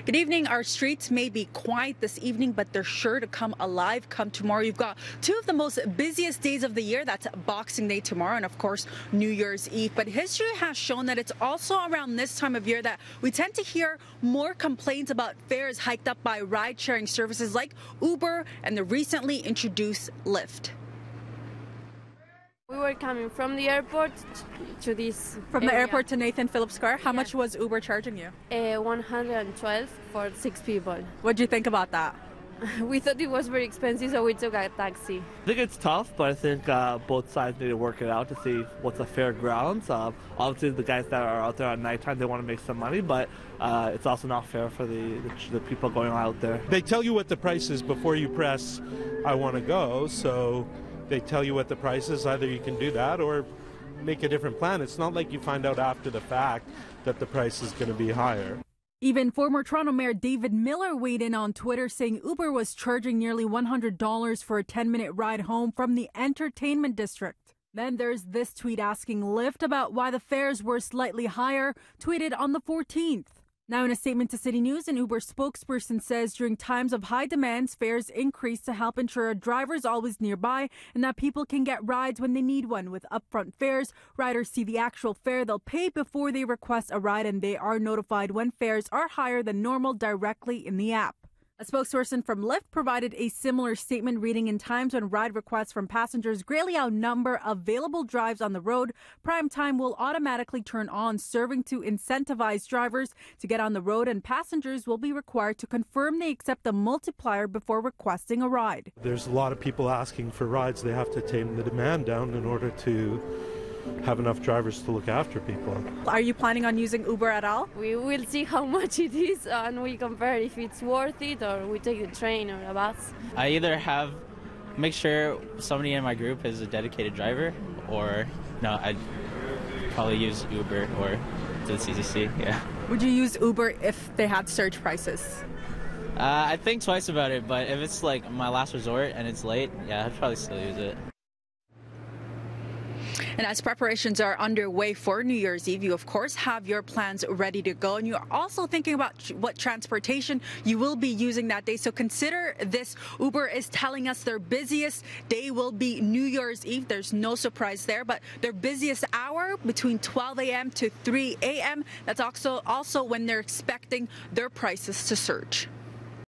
Good evening. Our streets may be quiet this evening, but they're sure to come alive come tomorrow. You've got two of the most busiest days of the year. That's Boxing Day tomorrow and, of course, New Year's Eve. But history has shown that it's also around this time of year that we tend to hear more complaints about fares hiked up by ride-sharing services like Uber and the recently introduced Lyft. We were coming from the airport to this From the airport to Nathan Phillips Square, how Yeah. much was Uber charging you? 112 for 6 people. What do you think about that? We thought it was very expensive, so we took a taxi. I think it's tough, but I think both sides need to work it out to see what's a fair grounds. Obviously, the guys that are out there at nighttime, they want to make some money, but it's also not fair for the people going out there. They tell you what the price is before you press I want to go, so they tell you what the price is. Either you can do that or make a different plan. It's not like you find out after the fact that the price is going to be higher. Even former Toronto Mayor David Miller weighed in on Twitter saying Uber was charging nearly $100 for a 10-minute ride home from the entertainment district. Then there's this tweet asking Lyft about why the fares were slightly higher, tweeted on the 14th. Now, in a statement to City News, an Uber spokesperson says during times of high demands, fares increase to help ensure a driver is always nearby and that people can get rides when they need one. With upfront fares, riders see the actual fare they'll pay before they request a ride, and they are notified when fares are higher than normal directly in the app. A spokesperson from Lyft provided a similar statement, reading in times when ride requests from passengers greatly outnumber available drives on the road, Prime Time will automatically turn on, serving to incentivize drivers to get on the road, and passengers will be required to confirm they accept the multiplier before requesting a ride. There's a lot of people asking for rides. They have to tame the demand down in order to have enough drivers to look after people. Are you planning on using Uber at all? We will see how much it is and we compare if it's worth it or we take the train or a bus. I either make sure somebody in my group is a dedicated driver, or no, I'd probably use Uber or to the CCC, yeah. Would you use Uber if they had surge prices? I think twice about it, but if it's like my last resort and it's late, yeah, I'd probably still use it. And as preparations are underway for New Year's Eve, you, of course, have your plans ready to go. And you're also thinking about what transportation you will be using that day. So consider this. Uber is telling us their busiest day will be New Year's Eve. There's no surprise there, but their busiest hour between 12 a.m. to 3 a.m. That's also when they're expecting their prices to surge.